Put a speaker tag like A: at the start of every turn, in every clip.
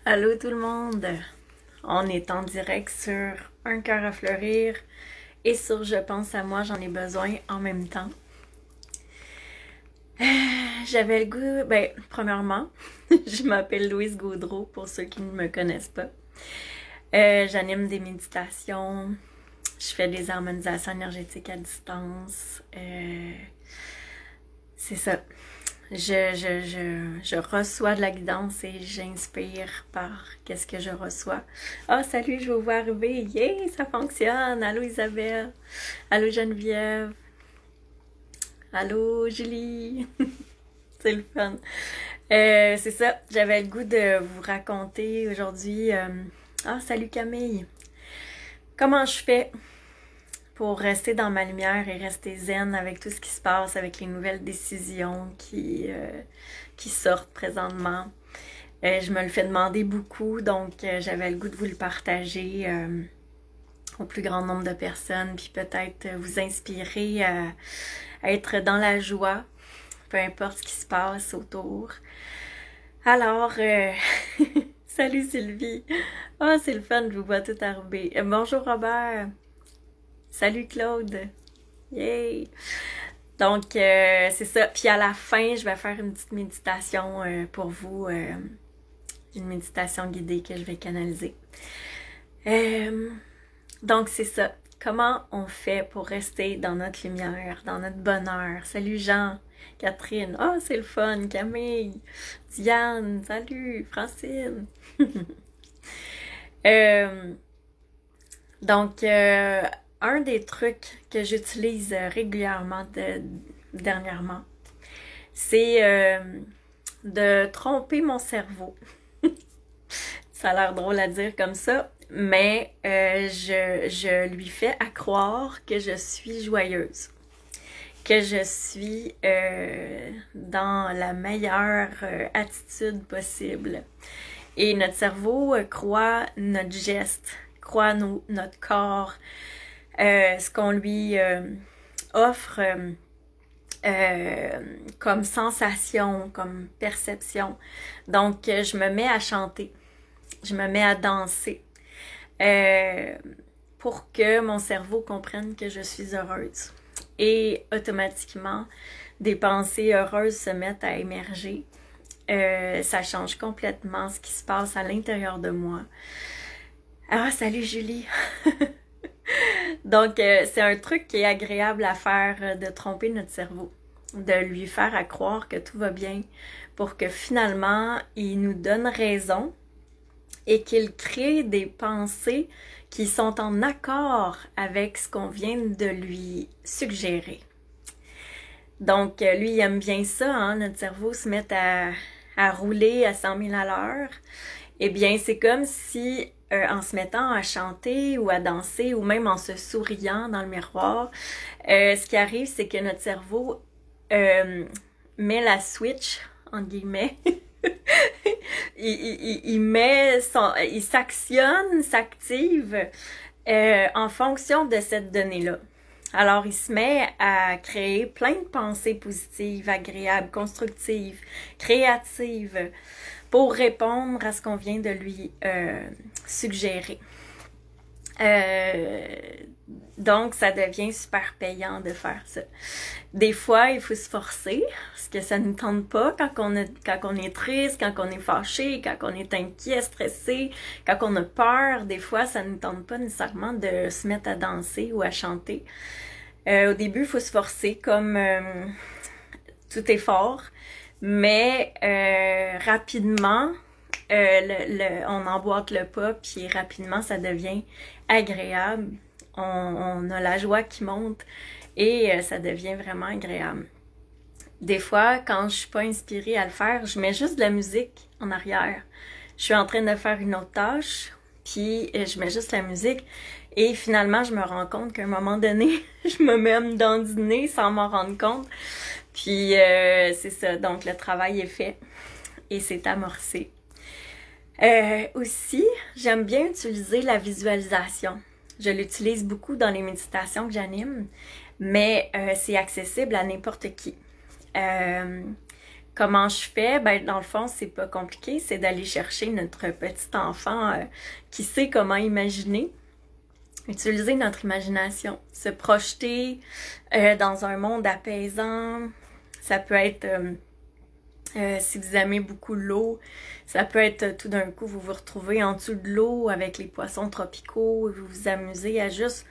A: Allô tout le monde! On est en direct sur Un cœur à fleurir et sur Je pense à moi, j'en ai besoin en même temps. J'avais le goût, premièrement, je m'appelle Louise Gaudreau pour ceux qui ne me connaissent pas. J'anime des méditations, je fais des harmonisations énergétiques à distance. C'est ça. Je reçois de la guidance et j'inspire par qu'est-ce que je reçois. Ah, salut, je vous vois arriver. Yeah, ça fonctionne. Allô Isabelle. Allô Geneviève. Allô Julie. C'est le fun. C'est ça, j'avais le goût de vous raconter aujourd'hui. Ah, salut Camille. Comment je fais pour rester dans ma lumière et rester zen avec tout ce qui se passe, avec les nouvelles décisions qui sortent présentement. Je me le fais demander beaucoup, donc j'avais le goût de vous le partager au plus grand nombre de personnes, puis peut-être vous inspirer à être dans la joie, peu importe ce qui se passe autour. Alors, salut Sylvie! Ah, c'est le fun, je vous vois tout arriver. Bonjour Robert! Salut Claude! Yay! Donc, c'est ça. Puis à la fin, je vais faire une petite méditation pour vous. Une méditation guidée que je vais canaliser. Donc, c'est ça. Comment on fait pour rester dans notre lumière, dans notre bonheur? Salut Jean! Catherine! Ah, c'est le fun! Camille! Diane! Salut! Francine! Donc, un des trucs que j'utilise régulièrement dernièrement, c'est de tromper mon cerveau. Ça a l'air drôle à dire comme ça, mais je lui fais à croire que je suis joyeuse, que je suis dans la meilleure attitude possible. Et notre cerveau croit notre geste, croit notre corps, ce qu'on lui offre comme sensation, comme perception. Donc, je me mets à chanter, je me mets à danser pour que mon cerveau comprenne que je suis heureuse. Et automatiquement, des pensées heureuses se mettent à émerger. Ça change complètement ce qui se passe à l'intérieur de moi. Ah, salut Julie! Donc, c'est un truc qui est agréable à faire, de tromper notre cerveau, de lui faire à croire que tout va bien pour que finalement, il nous donne raison et qu'il crée des pensées qui sont en accord avec ce qu'on vient de lui suggérer. Donc, lui, il aime bien ça, hein? Notre cerveau se met à rouler à 100 000 à l'heure. Eh bien, c'est comme si, en se mettant à chanter ou à danser ou même en se souriant dans le miroir, ce qui arrive, c'est que notre cerveau met la switch, entre guillemets, il s'actionne, s'active en fonction de cette donnée-là. Alors, il se met à créer plein de pensées positives, agréables, constructives, créatives pour répondre à ce qu'on vient de lui suggérer. Donc, ça devient super payant de faire ça. Des fois, il faut se forcer, parce que ça ne nous tente pas quand on est triste, quand on est fâché, quand on est inquiet, stressé, quand on a peur. Des fois, ça ne nous tente pas nécessairement de se mettre à danser ou à chanter. Au début, il faut se forcer, comme tout effort, mais rapidement, on emboîte le pas, puis rapidement, ça devient agréable. On a la joie qui monte et ça devient vraiment agréable. Des fois, quand je suis pas inspirée à le faire, je mets juste de la musique en arrière. Je suis en train de faire une autre tâche, puis je mets juste la musique. Et finalement, je me rends compte qu'à un moment donné, je me mets à me dandiner sans m'en rendre compte. Puis c'est ça, donc le travail est fait et c'est amorcé. Aussi, j'aime bien utiliser la visualisation. Je l'utilise beaucoup dans les méditations que j'anime, mais c'est accessible à n'importe qui. Comment je fais? Ben, dans le fond, c'est pas compliqué, c'est d'aller chercher notre petit enfant qui sait comment imaginer. Utiliser notre imagination, se projeter dans un monde apaisant. Ça peut être, si vous aimez beaucoup l'eau, ça peut être tout d'un coup, vous vous retrouvez en dessous de l'eau avec les poissons tropicaux, vous vous amusez à juste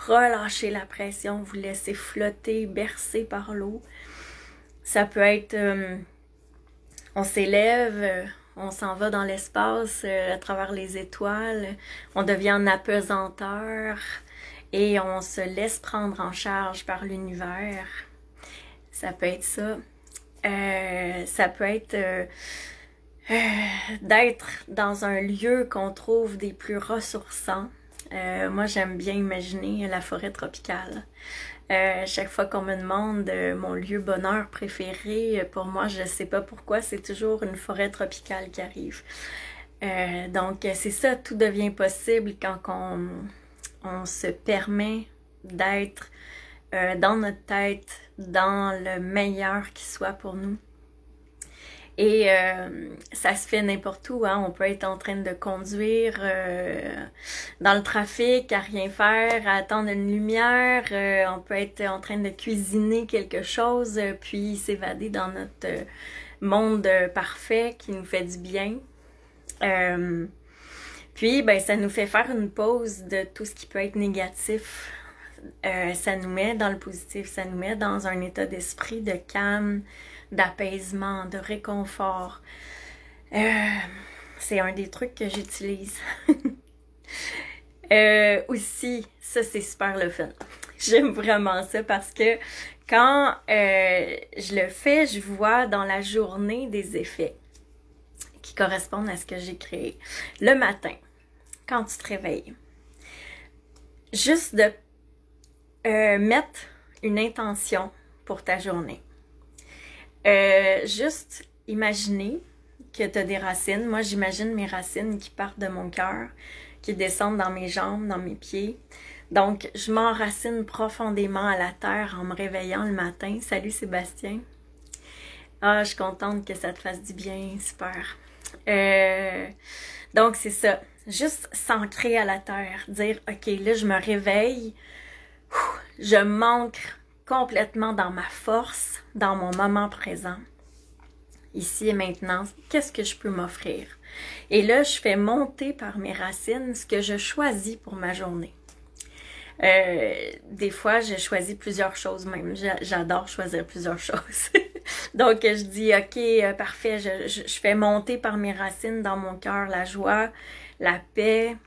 A: relâcher la pression, vous laisser flotter, bercer par l'eau. Ça peut être, on s'élève, on s'en va dans l'espace à travers les étoiles, on devient en apesanteur et on se laisse prendre en charge par l'univers. Ça peut être ça. Ça peut être d'être dans un lieu qu'on trouve des plus ressourçants. Moi, j'aime bien imaginer la forêt tropicale. Chaque fois qu'on me demande mon lieu bonheur préféré, pour moi, je sais pas pourquoi, c'est toujours une forêt tropicale qui arrive. Donc, c'est ça, tout devient possible quand on se permet d'être dans notre tête, dans le meilleur qui soit pour nous. Et ça se fait n'importe où, hein? On peut être en train de conduire dans le trafic, à rien faire, à attendre une lumière. On peut être en train de cuisiner quelque chose, puis s'évader dans notre monde parfait qui nous fait du bien. Puis, ben, ça nous fait faire une pause de tout ce qui peut être négatif. Ça nous met dans le positif, ça nous met dans un état d'esprit de calme, d'apaisement, de réconfort. C'est un des trucs que j'utilise. Aussi, ça c'est super le fun. J'aime vraiment ça parce que quand je le fais, je vois dans la journée des effets qui correspondent à ce que j'ai créé. Le matin, quand tu te réveilles, juste de mettre une intention pour ta journée. Juste imaginer que tu as des racines. Moi, j'imagine mes racines qui partent de mon cœur, qui descendent dans mes jambes, dans mes pieds. Donc, je m'enracine profondément à la terre en me réveillant le matin. Salut Sébastien. Ah, je suis contente que ça te fasse du bien. Super. Donc, c'est ça. Juste s'ancrer à la terre. Dire, OK, là, je me réveille. Je m'ancre complètement dans ma force, dans mon moment présent. Ici et maintenant, qu'est-ce que je peux m'offrir? Et là, je fais monter par mes racines ce que je choisis pour ma journée. Des fois, je choisis plusieurs choses même. J'adore choisir plusieurs choses. Donc, je dis, OK, parfait, je fais monter par mes racines dans mon cœur la joie, la paix.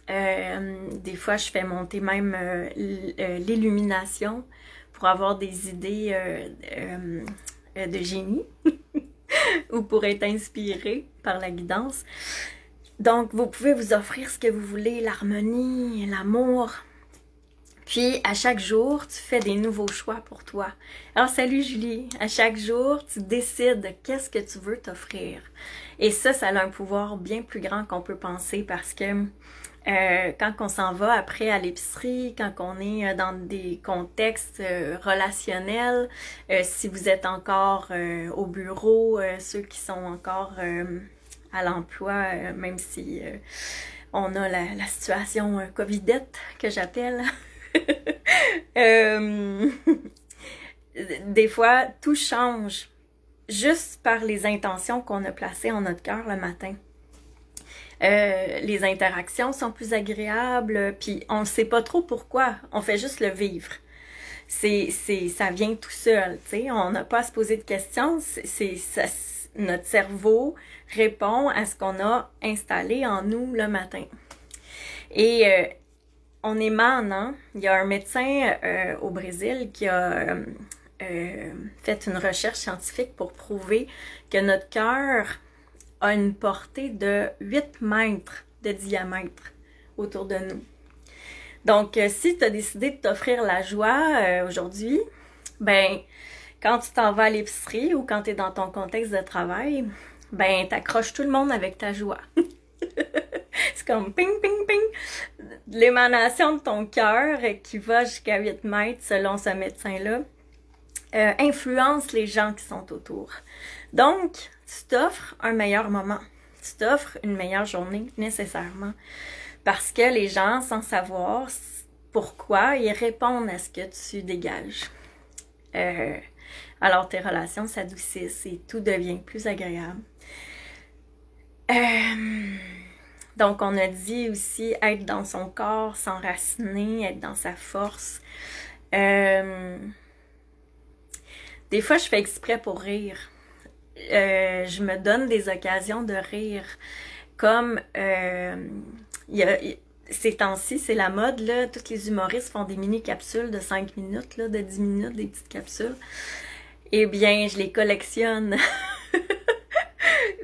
A: Des fois, je fais monter même l'illumination pour avoir des idées de génie ou pour être inspiré par la guidance. Donc, vous pouvez vous offrir ce que vous voulez, l'harmonie, l'amour. Puis, à chaque jour, tu fais des nouveaux choix pour toi. Alors, salut Julie! À chaque jour, tu décides qu'est-ce que tu veux t'offrir. Et ça a un pouvoir bien plus grand qu'on peut penser parce que quand on s'en va après à l'épicerie, quand on est dans des contextes relationnels, si vous êtes encore au bureau, ceux qui sont encore à l'emploi, même si on a la situation Covidette que j'appelle. Des fois, tout change juste par les intentions qu'on a placées en notre cœur le matin. Les interactions sont plus agréables, puis on ne sait pas trop pourquoi, on fait juste le vivre. Ça vient tout seul, tu sais, on n'a pas à se poser de questions, notre cerveau répond à ce qu'on a installé en nous le matin. Et on émane, hein? Il y a un médecin au Brésil qui a fait une recherche scientifique pour prouver que notre cœur a une portée de 8 mètres de diamètre autour de nous. Donc, si tu as décidé de t'offrir la joie aujourd'hui, ben, quand tu t'en vas à l'épicerie ou quand tu es dans ton contexte de travail, ben, t'accroches tout le monde avec ta joie. C'est comme ping, ping, ping. L'émanation de ton cœur qui va jusqu'à 8 mètres selon ce médecin-là. influence les gens qui sont autour. Donc, tu t'offres un meilleur moment. Tu t'offres une meilleure journée, nécessairement. Parce que les gens, sans savoir pourquoi, ils répondent à ce que tu dégages. Alors, tes relations s'adoucissent et tout devient plus agréable. Donc, on a dit aussi être dans son corps, s'enraciner, être dans sa force. Des fois, je fais exprès pour rire. Je me donne des occasions de rire. Comme ces temps-ci, c'est la mode, là. Tous les humoristes font des mini-capsules de 5 minutes, là, de 10 minutes, des petites capsules. Eh bien, je les collectionne.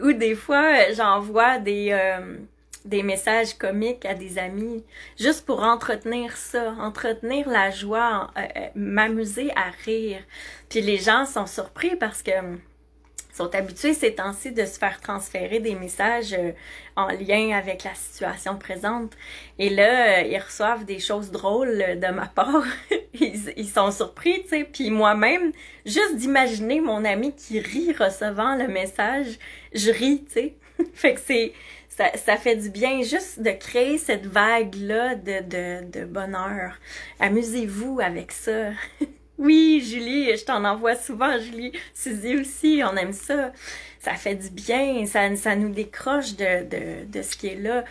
A: Ou des fois, j'envoie des messages comiques à des amis, juste pour entretenir ça, entretenir la joie, m'amuser à rire. Puis les gens sont surpris parce que sont habitués ces temps-ci de se faire transférer des messages en lien avec la situation présente. Et là, ils reçoivent des choses drôles de ma part. Ils sont surpris, tu sais. Puis moi-même, juste d'imaginer mon ami qui rit recevant le message, je ris, tu sais. Fait que ça fait du bien juste de créer cette vague-là de bonheur. Amusez-vous avec ça. Oui, Julie, je t'en envoie souvent, Julie. Suzy aussi, on aime ça. Ça fait du bien, ça nous décroche de ce qui est là.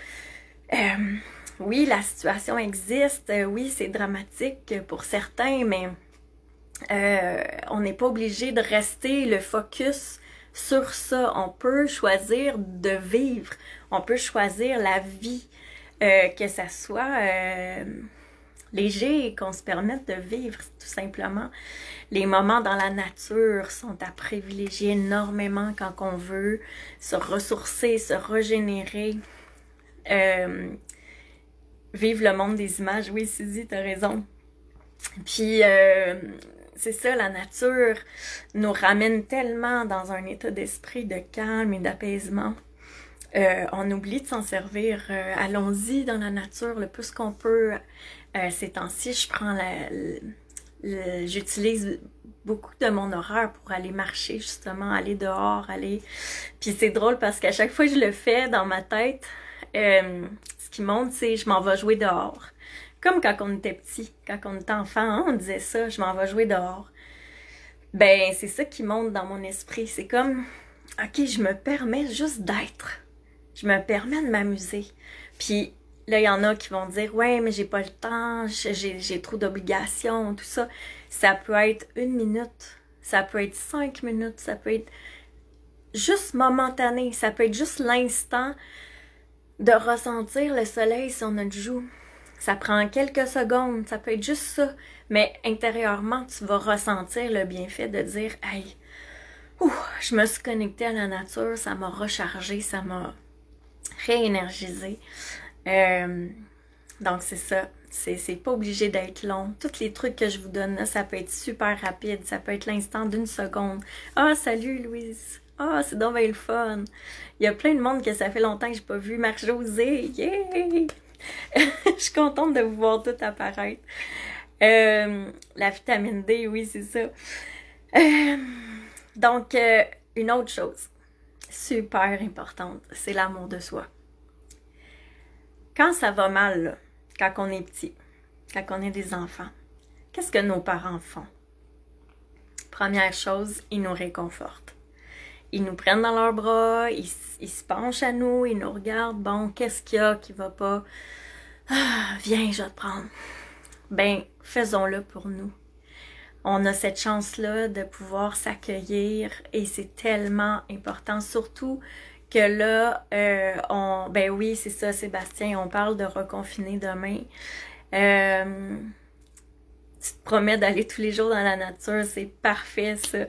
A: Oui, la situation existe, oui, c'est dramatique pour certains, mais on n'est pas obligé de rester le focus sur ça. On peut choisir de vivre, on peut choisir la vie, que ça soit léger et qu'on se permette de vivre, tout simplement. Les moments dans la nature sont à privilégier énormément quand on veut se ressourcer, se régénérer. Vivre le monde des images. Oui, Suzy, t'as raison. Puis, c'est ça, la nature nous ramène tellement dans un état d'esprit de calme et d'apaisement. On oublie de s'en servir. Allons-y dans la nature le plus qu'on peut. Ces temps-ci, j'utilise beaucoup de mon horaire pour aller marcher, justement, aller dehors, aller... Puis c'est drôle parce qu'à chaque fois que je le fais dans ma tête, ce qui monte, c'est je m'en vais jouer dehors. Comme quand on était petit, quand on était enfant, hein, on disait ça, je m'en vais jouer dehors. Ben, c'est ça qui monte dans mon esprit. C'est comme, ok, je me permets juste d'être. Je me permets de m'amuser. Puis là, il y en a qui vont dire, ouais, mais j'ai pas le temps, j'ai trop d'obligations, tout ça. Ça peut être 1 minute, ça peut être 5 minutes, ça peut être juste momentané, ça peut être juste l'instant de ressentir le soleil sur notre joue. Ça prend quelques secondes, ça peut être juste ça, mais intérieurement, tu vas ressentir le bienfait de dire, hey, je me suis connectée à la nature, ça m'a rechargé, ça m'a réénergisé. Donc c'est ça, c'est pas obligé d'être long. Tous les trucs que je vous donne là, ça peut être super rapide, ça peut être l'instant d'1 seconde. Ah, salut Louise! Ah, c'est donc bien le fun! Il y a plein de monde que ça fait longtemps que j'ai pas vu. Marc-Josée! Yeah! Je suis contente de vous voir tout apparaître. La vitamine D, oui, c'est ça. Donc, une autre chose super importante, c'est l'amour de soi. Quand ça va mal, là, quand on est petit, quand on est des enfants, qu'est-ce que nos parents font? Première chose, ils nous réconfortent. Ils nous prennent dans leurs bras, ils se penchent à nous, ils nous regardent. Bon, qu'est-ce qu'il y a qui va pas? Ah, viens, je vais te prendre. Ben, faisons-le pour nous. On a cette chance-là de pouvoir s'accueillir et c'est tellement important, surtout que là, ben oui, c'est ça, Sébastien, on parle de reconfiner demain. Tu te promets d'aller tous les jours dans la nature, c'est parfait ça.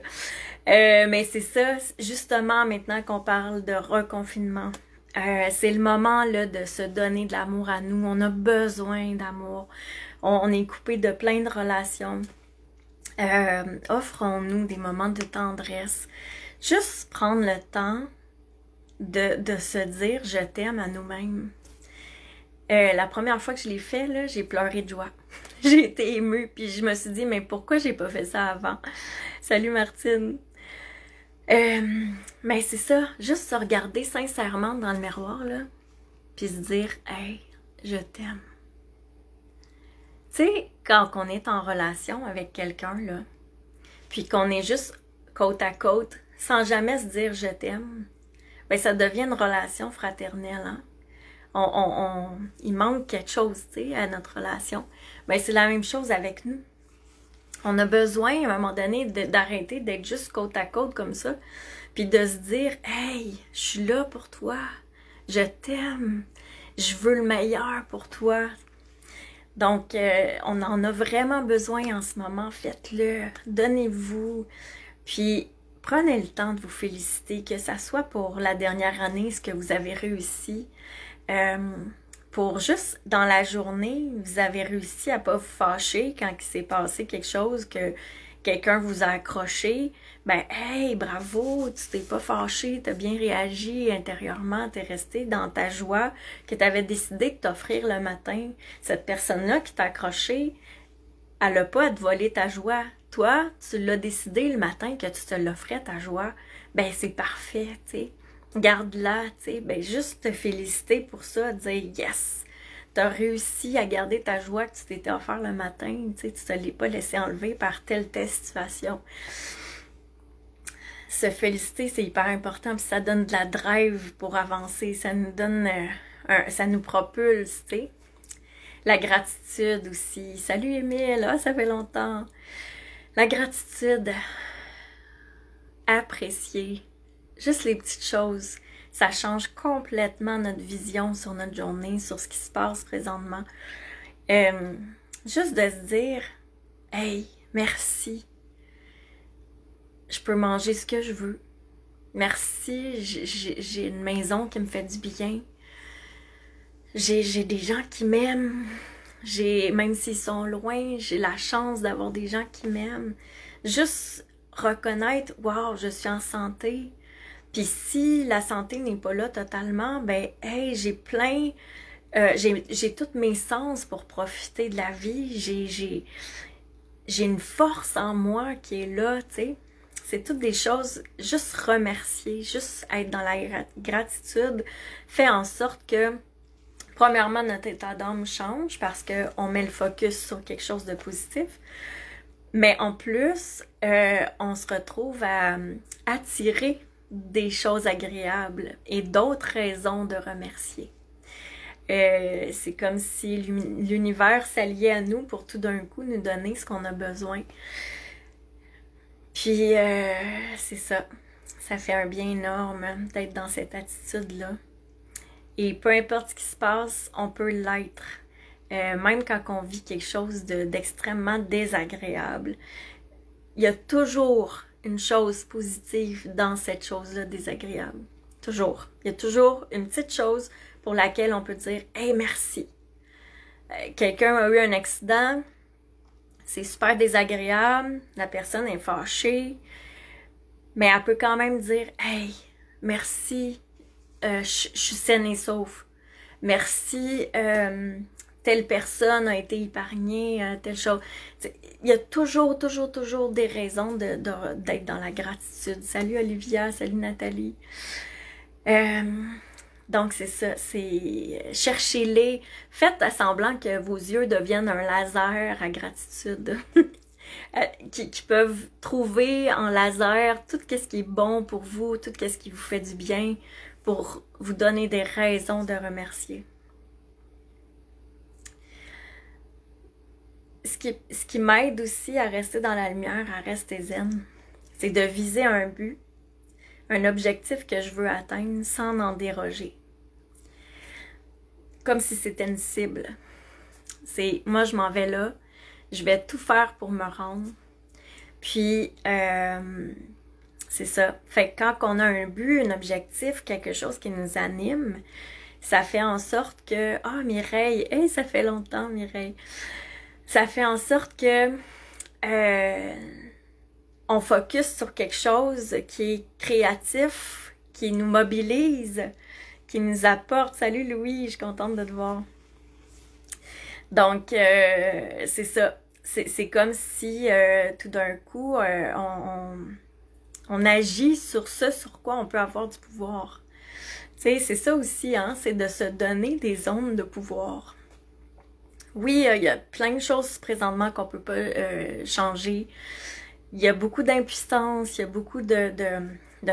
A: Mais c'est ça, justement, maintenant qu'on parle de reconfinement, c'est le moment là de se donner de l'amour à nous. On a besoin d'amour. On est coupé de plein de relations. Offrons-nous des moments de tendresse. Juste prendre le temps de se dire je t'aime à nous-mêmes. La première fois que je l'ai fait, là, j'ai pleuré de joie. J'ai été émue, puis je me suis dit, mais pourquoi j'ai pas fait ça avant? Salut Martine. Mais c'est ça, juste se regarder sincèrement dans le miroir, là, puis se dire « Hey, je t'aime ». Tu sais, quand on est en relation avec quelqu'un, là, puis qu'on est juste côte à côte, sans jamais se dire « Je t'aime », ben ça devient une relation fraternelle, hein. Il manque quelque chose, tu sais, à notre relation. Ben c'est la même chose avec nous. On a besoin, à un moment donné, d'arrêter d'être juste côte à côte comme ça, puis de se dire « Hey, je suis là pour toi, je t'aime, je veux le meilleur pour toi. » Donc, on en a vraiment besoin en ce moment, faites-le, donnez-vous, puis prenez le temps de vous féliciter, que ça soit pour la dernière année, ce que vous avez réussi, pour juste dans la journée, vous avez réussi à pas vous fâcher quand il s'est passé quelque chose, que quelqu'un vous a accroché, ben hey, bravo, tu t'es pas fâché, t'as bien réagi intérieurement, t'es resté dans ta joie que t'avais décidé de t'offrir le matin. Cette personne-là qui t'a accroché, elle a pas à te voler ta joie. Toi, tu l'as décidé le matin que tu te l'offrais ta joie, ben c'est parfait, tu sais. Garde-la, tu sais, ben juste te féliciter pour ça, dire yes, t'as réussi à garder ta joie que tu t'étais offert le matin, tu sais, tu te l'es pas laissé enlever par telle situation. Se féliciter, c'est hyper important, puis ça donne de la drive pour avancer, ça nous donne, ça nous propulse, tu sais. La gratitude aussi. Salut Émile, ça fait longtemps. La gratitude, apprécier, juste les petites choses, ça change complètement notre vision sur notre journée, sur ce qui se passe présentement. Juste de se dire, hey, merci, je peux manger ce que je veux. Merci, j'ai une maison qui me fait du bien. J'ai des gens qui m'aiment. Même s'ils sont loin, j'ai la chance d'avoir des gens qui m'aiment. Juste reconnaître, wow, je suis en santé. Puis si la santé n'est pas là totalement, ben, hey, j'ai plein, j'ai tous mes sens pour profiter de la vie. J'ai une force en moi qui est là, tu sais. C'est toutes des choses, juste remercier, juste être dans la gratitude fait en sorte que, premièrement, notre état d'âme change parce qu'on met le focus sur quelque chose de positif. Mais en plus, on se retrouve à attirer des choses agréables et d'autres raisons de remercier. C'est comme si l'univers s'alliait à nous pour tout d'un coup nous donner ce qu'on a besoin. Puis, c'est ça. Ça fait un bien énorme d'être dans cette attitude-là. Et peu importe ce qui se passe, on peut l'être. Même quand on vit quelque chose d'extrêmement désagréable, il y a toujours une chose positive dans cette chose-là désagréable. Toujours. Il y a toujours une petite chose pour laquelle on peut dire « Hey, merci! » Quelqu'un a eu un accident, c'est super désagréable, la personne est fâchée, mais elle peut quand même dire « Hey, merci! Je suis saine et sauve. Merci, telle personne a été épargnée, telle chose. » Il y a toujours des raisons d'être dans la gratitude. Salut Olivia, salut Nathalie. Donc c'est ça, c'est cherchez-les. Faites à semblant que vos yeux deviennent un laser à gratitude. qui peuvent trouver en laser tout ce qui est bon pour vous, tout ce qui vous fait du bien, pour vous donner des raisons de remercier. Ce qui m'aide aussi à rester dans la lumière, à rester zen, c'est de viser un but, un objectif que je veux atteindre sans en déroger. Comme si c'était une cible. C'est, moi je m'en vais là, je vais tout faire pour me rendre. Puis, c'est ça. Fait que quand on a un but, un objectif, quelque chose qui nous anime, ça fait en sorte que, ah Mireille, hey, ça fait longtemps Mireille. Ça fait en sorte que on focus sur quelque chose qui est créatif, qui nous mobilise, qui nous apporte. Salut Louis, je suis contente de te voir. Donc, c'est ça. c'est comme si tout d'un coup, on agit sur ce sur quoi on peut avoir du pouvoir. Tu sais, c'est ça aussi, hein, c'est de se donner des zones de pouvoir. Oui, il y a plein de choses présentement qu'on peut pas changer. Il y a beaucoup d'impuissance, il y a beaucoup de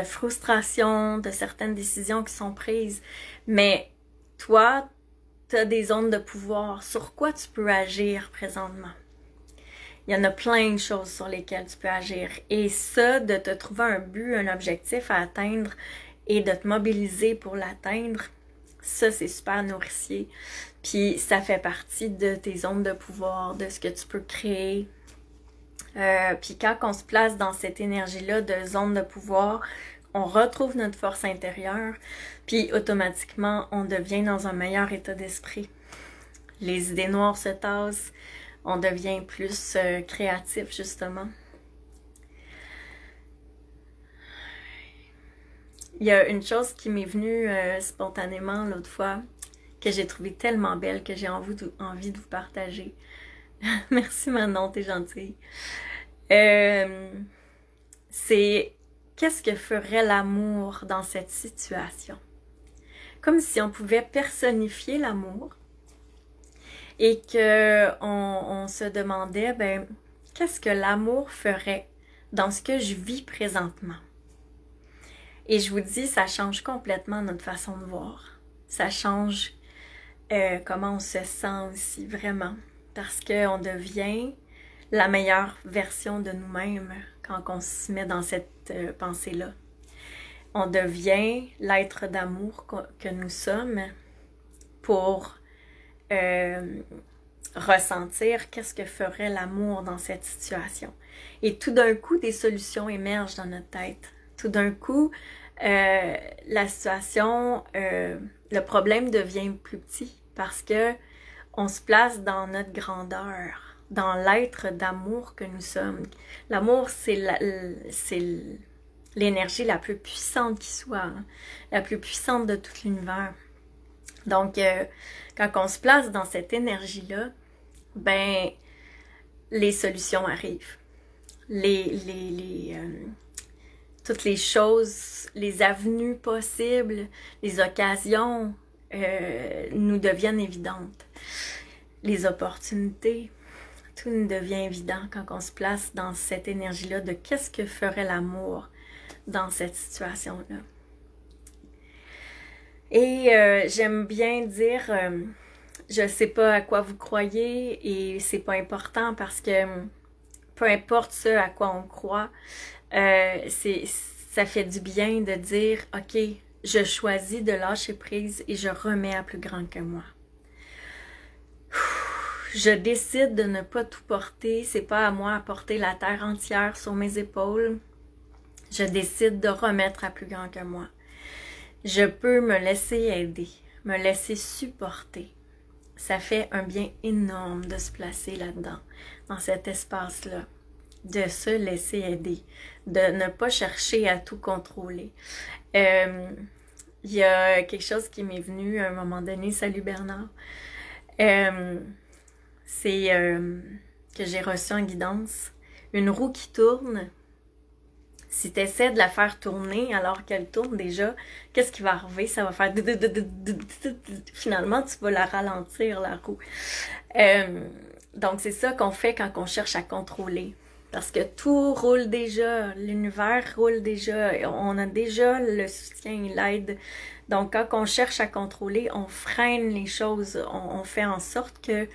A: frustration, de certaines décisions qui sont prises. Mais toi, tu as des zones de pouvoir. Sur quoi tu peux agir présentement? Il y en a plein de choses sur lesquelles tu peux agir. Et ça, de te trouver un but, un objectif à atteindre et de te mobiliser pour l'atteindre, ça, c'est super nourricier. Puis ça fait partie de tes zones de pouvoir, de ce que tu peux créer. Puis quand on se place dans cette énergie-là de zone de pouvoir, on retrouve notre force intérieure, puis automatiquement, on devient dans un meilleur état d'esprit. Les idées noires se tassent, on devient plus créatif, justement. Il y a une chose qui m'est venue spontanément l'autre fois, que j'ai trouvée tellement belle, que j'ai envie de vous partager. Merci Manon, t'es gentille. C'est qu'est-ce que ferait l'amour dans cette situation? Comme si on pouvait personnifier l'amour et qu'on se demandait, ben, qu'est-ce que l'amour ferait dans ce que je vis présentement? Et je vous dis, ça change complètement notre façon de voir. Ça change comment on se sent aussi, vraiment. Parce qu'on devient la meilleure version de nous-mêmes quand on se met dans cette pensée-là. On devient l'être d'amour que nous sommes pour ressentir qu'est-ce que ferait l'amour dans cette situation. Et tout d'un coup, des solutions émergent dans notre tête. Tout d'un coup, la situation, le problème devient plus petit parce que on se place dans notre grandeur, dans l'être d'amour que nous sommes. L'amour, c'est l'énergie la plus puissante qui soit, hein, la plus puissante de tout l'univers. Donc, quand on se place dans cette énergie-là, ben, les solutions arrivent. Toutes les choses, les avenues possibles, les occasions nous deviennent évidentes. Les opportunités, tout nous devient évident quand on se place dans cette énergie-là de qu'est-ce que ferait l'amour dans cette situation-là. Et j'aime bien dire, je sais pas à quoi vous croyez et c'est pas important parce que peu importe ce à quoi on croit, ça fait du bien de dire, ok, je choisis de lâcher prise et je remets à plus grand que moi. Je décide de ne pas tout porter, c'est pas à moi à porter la terre entière sur mes épaules. Je décide de remettre à plus grand que moi. Je peux me laisser aider, me laisser supporter. Ça fait un bien énorme de se placer là-dedans, dans cet espace-là, de se laisser aider, de ne pas chercher à tout contrôler. Il y a quelque chose qui m'est venu à un moment donné, salut Bernard, c'est que j'ai reçu en guidance, une roue qui tourne. Si tu essaies de la faire tourner alors qu'elle tourne déjà, qu'est-ce qui va arriver? Ça va faire... Finalement, tu vas la ralentir, la roue. Donc, c'est ça qu'on fait quand on cherche à contrôler. Parce que tout roule déjà, l'univers roule déjà, on a déjà le soutien et l'aide. Donc, quand on cherche à contrôler, on freine les choses, on fait en sorte que...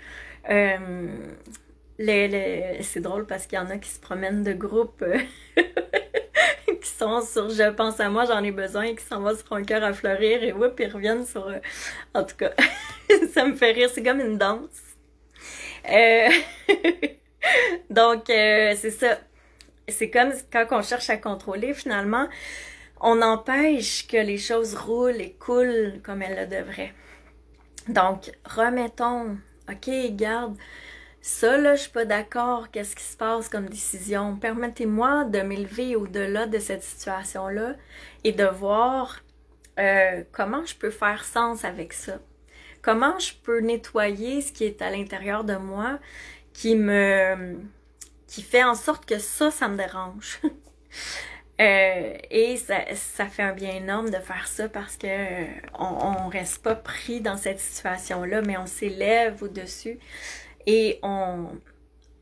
A: c'est drôle parce qu'il y en a qui se promènent de groupe... qui sont sur je pense à moi, j'en ai besoin, et qui s'en vont sur un cœur à fleurir et whoop, ils reviennent sur... En tout cas, ça me fait rire, c'est comme une danse. Donc, c'est ça. C'est comme quand on cherche à contrôler, finalement, on empêche que les choses roulent et coulent comme elles le devraient. Donc, remettons, ok, garde... Ça, là, je suis pas d'accord. Qu'est-ce qui se passe comme décision? Permettez-moi de m'élever au-delà de cette situation-là et de voir comment je peux faire sens avec ça. Comment je peux nettoyer ce qui est à l'intérieur de moi qui fait en sorte que ça me dérange. Et ça fait un bien énorme de faire ça parce que on reste pas pris dans cette situation-là, mais on s'élève au-dessus et on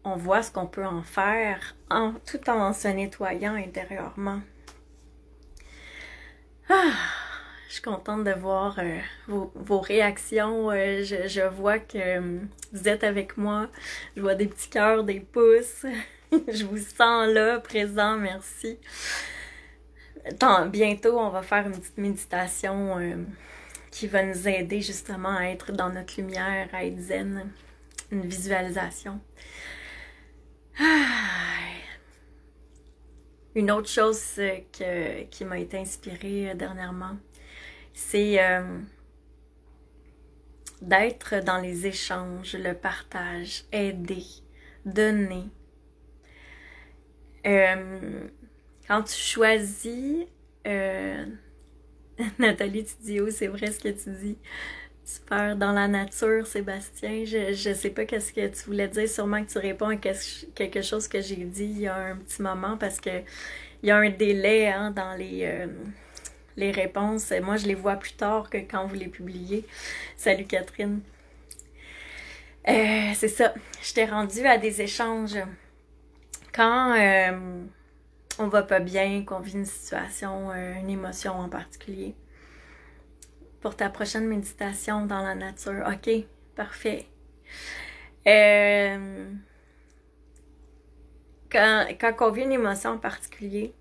A: voit ce qu'on peut en faire tout en se nettoyant intérieurement. Je suis contente de voir vos réactions. Je vois que vous êtes avec moi. Je vois des petits cœurs, des pouces. Je vous sens là, présent, merci. Bientôt, on va faire une petite méditation qui va nous aider justement à être dans notre lumière, à être zen. Une visualisation. Une autre chose qui m'a été inspirée dernièrement, c'est d'être dans les échanges, le partage, aider, donner. Quand tu choisis, Nathalie, tu dis, oh, c'est vrai ce que tu dis. Super, dans la nature, Sébastien, je sais pas qu'est-ce que tu voulais dire, sûrement que tu réponds à quelque chose que j'ai dit il y a un petit moment parce que il y a un délai hein, dans les réponses. Moi, je les vois plus tard que quand vous les publiez. Salut Catherine. C'est ça, je t'ai rendue à des échanges. Quand on va pas bien, qu'on vit une situation, une émotion en particulier. Pour ta prochaine méditation dans la nature. OK, parfait. Quand on vit une émotion en particulier,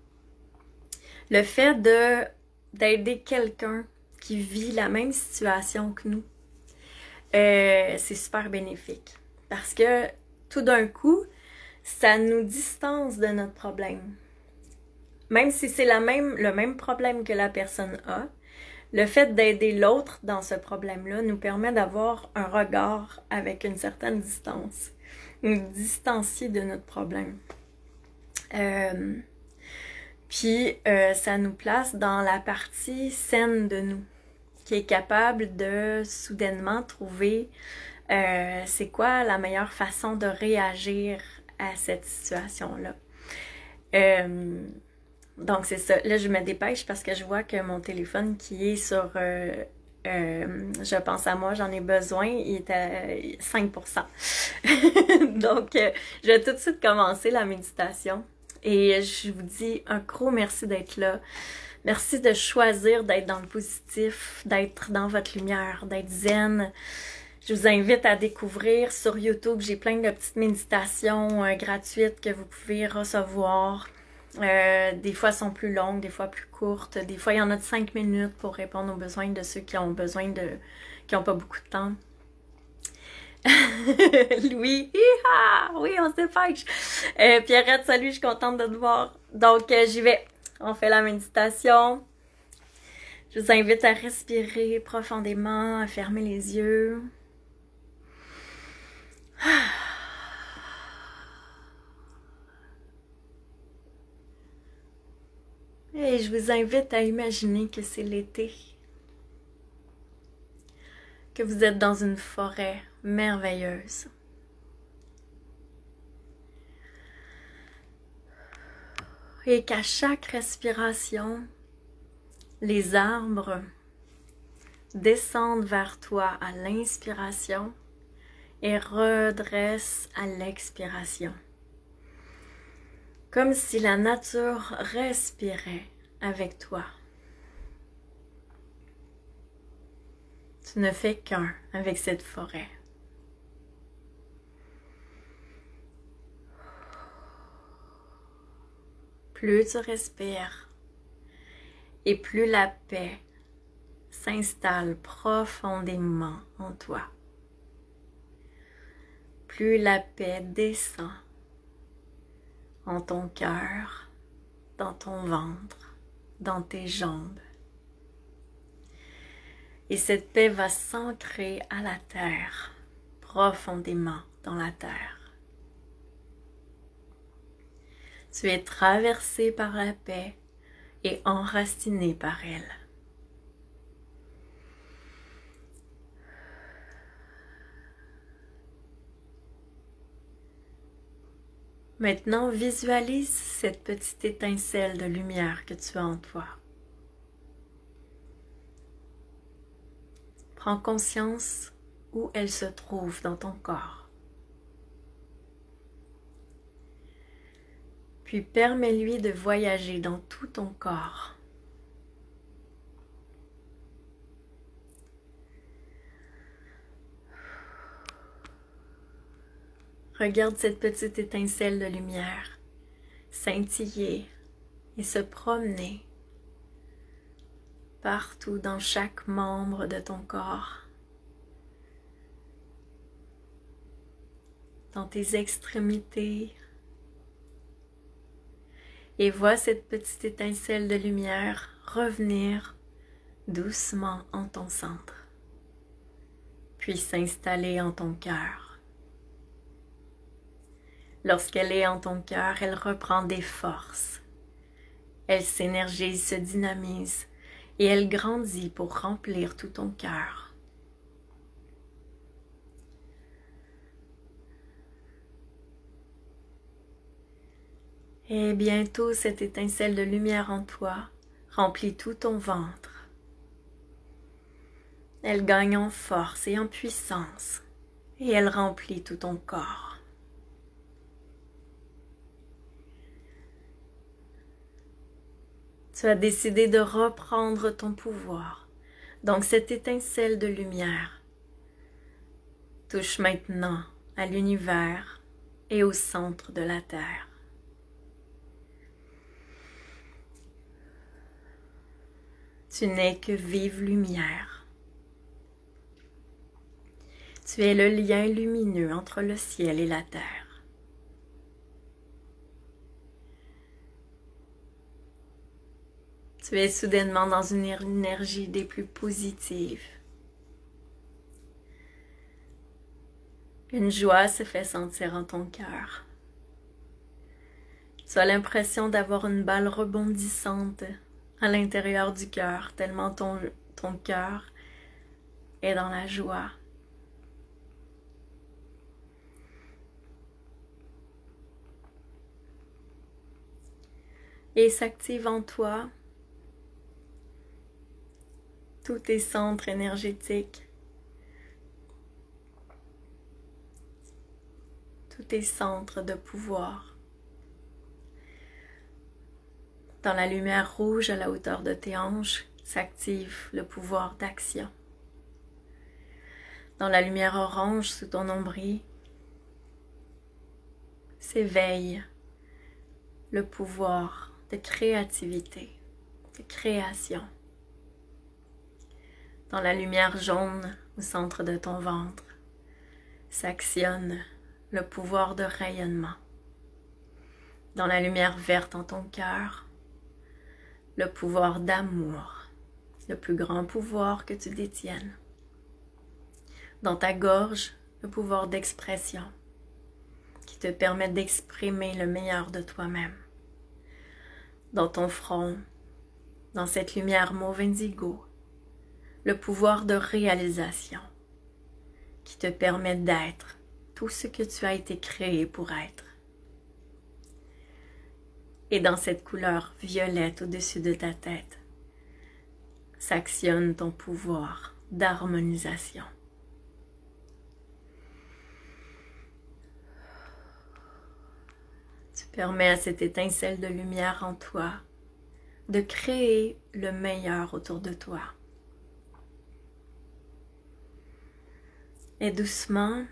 A: le fait d'aider quelqu'un qui vit la même situation que nous, c'est super bénéfique. Parce que tout d'un coup, ça nous distance de notre problème. Même si c'est le même problème que la personne a, le fait d'aider l'autre dans ce problème-là nous permet d'avoir un regard avec une certaine distance, nous distancier de notre problème. Puis, ça nous place dans la partie saine de nous, qui est capable de soudainement trouver c'est quoi la meilleure façon de réagir à cette situation-là. Donc, c'est ça. Là, je me dépêche parce que je vois que mon téléphone qui est sur je pense à moi, j'en ai besoin, il est à 5%. Donc, je vais tout de suite commencer la méditation. Et je vous dis un gros merci d'être là. Merci de choisir d'être dans le positif, d'être dans votre lumière, d'être zen. Je vous invite à découvrir sur YouTube, j'ai plein de petites méditations gratuites que vous pouvez recevoir. Des fois elles sont plus longues, des fois plus courtes, des fois il y en a de 5 minutes pour répondre aux besoins de ceux qui ont besoin qui n'ont pas beaucoup de temps. Louis, oui, on se dépêche. Pierrette, salut, je suis contente de te voir. Donc, j'y vais. On fait la méditation. Je vous invite à respirer profondément, à fermer les yeux. Et je vous invite à imaginer que c'est l'été, que vous êtes dans une forêt merveilleuse. Et qu'à chaque respiration, les arbres descendent vers toi à l'inspiration et redressent à l'expiration. Comme si la nature respirait avec toi. Tu ne fais qu'un avec cette forêt. Plus tu respires et plus la paix s'installe profondément en toi. Plus la paix descend en ton cœur, dans ton ventre, dans tes jambes. Et cette paix va s'ancrer à la terre, profondément dans la terre. Tu es traversé par la paix et enraciné par elle. Maintenant, visualise cette petite étincelle de lumière que tu as en toi. Prends conscience où elle se trouve dans ton corps. Puis permets-lui de voyager dans tout ton corps. Regarde cette petite étincelle de lumière scintiller et se promener partout dans chaque membre de ton corps, dans tes extrémités, et vois cette petite étincelle de lumière revenir doucement en ton centre, puis s'installer en ton cœur. Lorsqu'elle est en ton cœur, elle reprend des forces. Elle s'énergise, se dynamise et elle grandit pour remplir tout ton cœur. Et bientôt, cette étincelle de lumière en toi remplit tout ton ventre. Elle gagne en force et en puissance et elle remplit tout ton corps. Tu as décidé de reprendre ton pouvoir. Donc cette étincelle de lumière touche maintenant à l'univers et au centre de la Terre. Tu n'es que vive lumière. Tu es le lien lumineux entre le ciel et la terre. Tu es soudainement dans une énergie des plus positives. Une joie se fait sentir en ton cœur. Tu as l'impression d'avoir une balle rebondissante à l'intérieur du cœur, tellement ton cœur est dans la joie. Et s'active en toi tous tes centres énergétiques, tous tes centres de pouvoir. Dans la lumière rouge à la hauteur de tes hanches s'active le pouvoir d'action. Dans la lumière orange sous ton nombril s'éveille le pouvoir de créativité, de création. Dans la lumière jaune au centre de ton ventre s'actionne le pouvoir de rayonnement. Dans la lumière verte en ton cœur, le pouvoir d'amour, le plus grand pouvoir que tu détiennes. Dans ta gorge, le pouvoir d'expression qui te permet d'exprimer le meilleur de toi-même. Dans ton front, dans cette lumière mauve indigo, le pouvoir de réalisation qui te permet d'être tout ce que tu as été créé pour être. Et dans cette couleur violette au-dessus de ta tête, s'actionne ton pouvoir d'harmonisation. Tu permets à cette étincelle de lumière en toi de créer le meilleur autour de toi. Et doucement,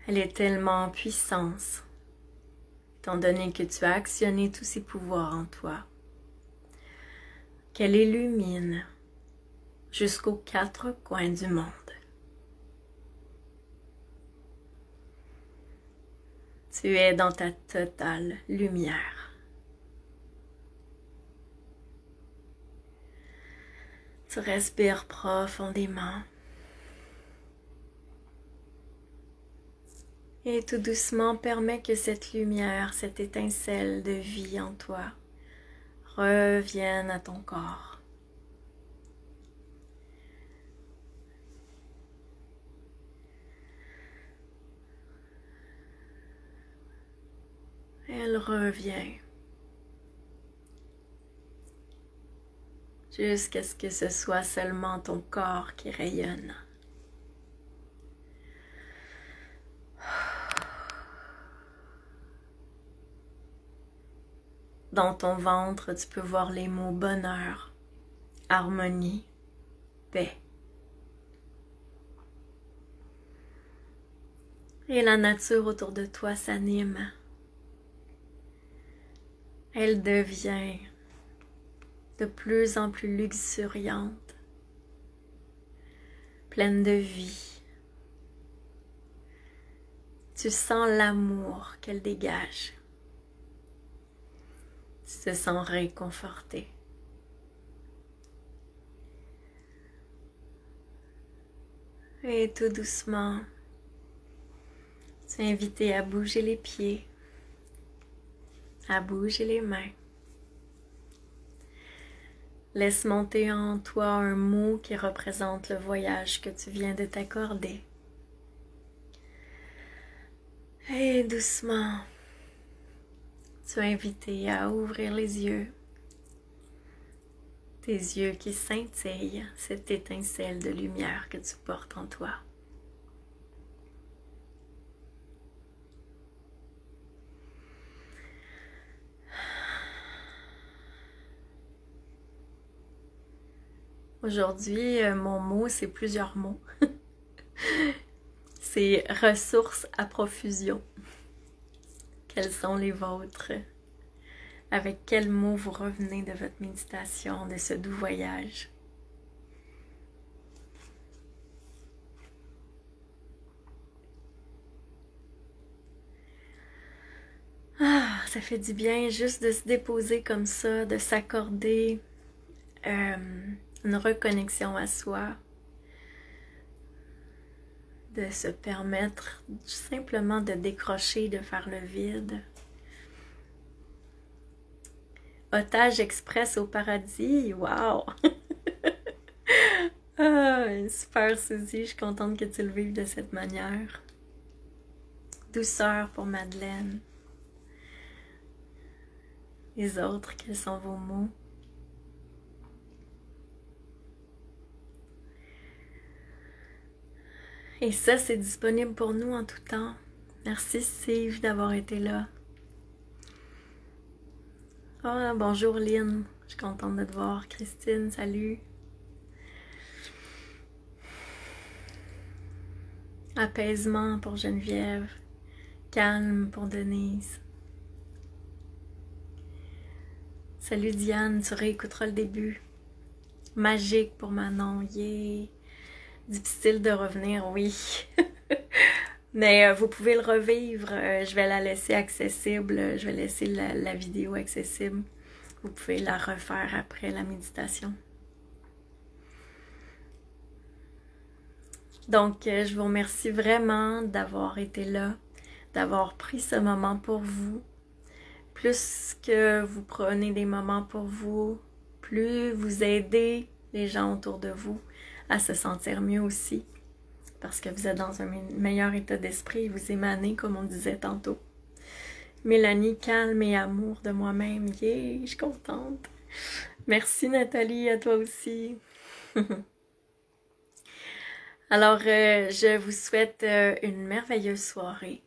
A: elle est tellement en puissance, étant donné que tu as actionné tous ces pouvoirs en toi, qu'elle illumine jusqu'aux quatre coins du monde. Tu es dans ta totale lumière. Tu respires profondément. Et tout doucement, permets que cette lumière, cette étincelle de vie en toi, revienne à ton corps. Elle revient. Jusqu'à ce que ce soit seulement ton corps qui rayonne. Dans ton ventre, tu peux voir les mots bonheur, harmonie, paix. Et la nature autour de toi s'anime. Elle devient de plus en plus luxuriante, pleine de vie. Tu sens l'amour qu'elle dégage. Tu te sens réconforté. Et tout doucement, tu es invité à bouger les pieds, à bouger les mains. Laisse monter en toi un mot qui représente le voyage que tu viens de t'accorder. Et doucement, tu es invité à ouvrir les yeux. Tes yeux qui scintillent, cette étincelle de lumière que tu portes en toi. Aujourd'hui, mon mot, c'est plusieurs mots. C'est ressources à profusion. Quels sont les vôtres? Avec quels mots vous revenez de votre méditation, de ce doux voyage? Ah, ça fait du bien juste de se déposer comme ça, de s'accorder une reconnexion à soi, de se permettre simplement de décrocher, de faire le vide. Otage express au paradis, wow! Ah, super Suzy, je suis contente que tu le vives de cette manière. Douceur pour Madeleine. Les autres, quels sont vos mots? Et ça, c'est disponible pour nous en tout temps. Merci Steve d'avoir été là. Ah, bonjour Lynn, je suis contente de te voir. Christine, salut. Apaisement pour Geneviève. Calme pour Denise. Salut Diane, tu réécouteras le début. Magique pour Manon, yeah. Difficile de revenir, oui. Mais vous pouvez le revivre, je vais la laisser accessible, je vais laisser la vidéo accessible. Vous pouvez la refaire après la méditation. Donc, je vous remercie vraiment d'avoir été là, d'avoir pris ce moment pour vous. Plus que vous prenez des moments pour vous, plus vous aidez les gens autour de vous à se sentir mieux aussi. Parce que vous êtes dans un meilleur état d'esprit, vous émanez, comme on disait tantôt. Mélanie, calme et amour de moi-même. Yeah, je suis contente. Merci Nathalie, à toi aussi. Alors, je vous souhaite une merveilleuse soirée.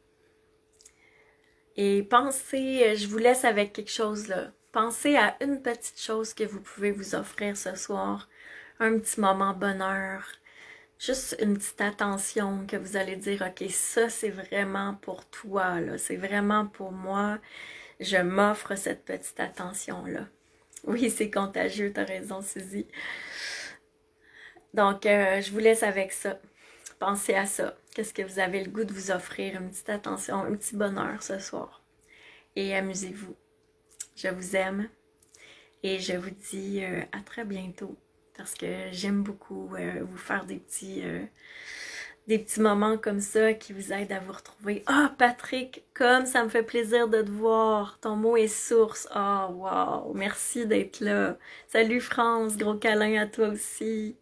A: Et pensez, je vous laisse avec quelque chose là. Pensez à une petite chose que vous pouvez vous offrir ce soir. Un petit moment bonheur. Juste une petite attention que vous allez dire, ok, ça c'est vraiment pour toi, là, c'est vraiment pour moi, je m'offre cette petite attention-là. Oui, c'est contagieux, t'as raison Suzy. Donc, je vous laisse avec ça. Pensez à ça. Qu'est-ce que vous avez le goût de vous offrir? Une petite attention, un petit bonheur ce soir. Et amusez-vous. Je vous aime et je vous dis à très bientôt. Parce que j'aime beaucoup vous faire des petits moments comme ça qui vous aident à vous retrouver. Ah, Patrick, comme ça me fait plaisir de te voir. Ton mot est source. Ah, wow, merci d'être là. Salut France, gros câlin à toi aussi.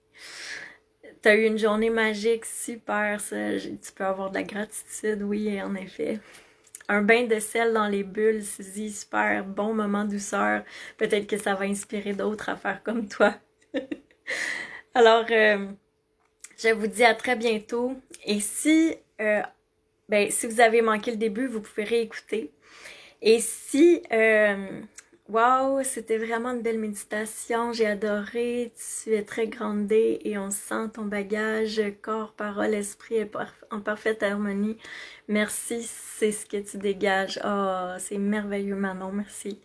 A: T'as eu une journée magique, super. Ça. Tu peux avoir de la gratitude, oui, en effet. un bain de sel dans les bulles, Suzy, super bon moment douceur. Peut-être que ça va inspirer d'autres à faire comme toi. Alors, je vous dis à très bientôt. Et si, si vous avez manqué le début, vous pouvez réécouter. Et si, wow, c'était vraiment une belle méditation, j'ai adoré, tu es très grandée et on sent ton bagage, corps, parole, esprit est en parfaite harmonie. Merci, c'est ce que tu dégages. Oh, c'est merveilleux Manon, merci.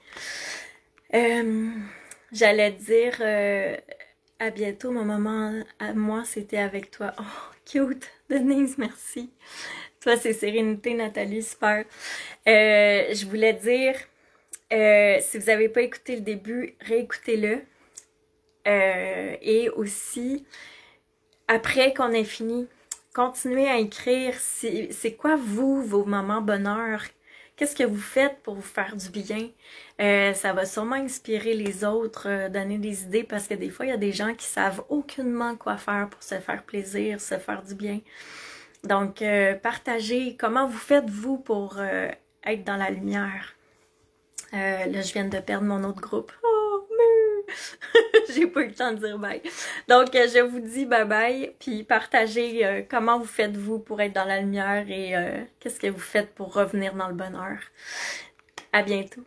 A: J'allais dire à bientôt, mon moment à moi c'était avec toi. Oh, cute, Denise, merci. Toi, c'est Sérénité, Nathalie, super. Je voulais dire, si vous n'avez pas écouté le début, réécoutez-le. Et aussi, après qu'on ait fini, continuez à écrire. C'est quoi, vous, vos moments bonheur? Qu'est-ce que vous faites pour vous faire du bien? Ça va sûrement inspirer les autres, donner des idées, parce que des fois, il y a des gens qui savent aucunement quoi faire pour se faire plaisir, se faire du bien. Donc, partagez comment vous faites, vous, pour être dans la lumière. Là, je viens de perdre mon autre groupe. Oh, mais j'ai pas eu le temps de dire bye. Donc, je vous dis bye bye, puis partagez comment vous faites, vous, pour être dans la lumière et qu'est-ce que vous faites pour revenir dans le bonheur. À bientôt.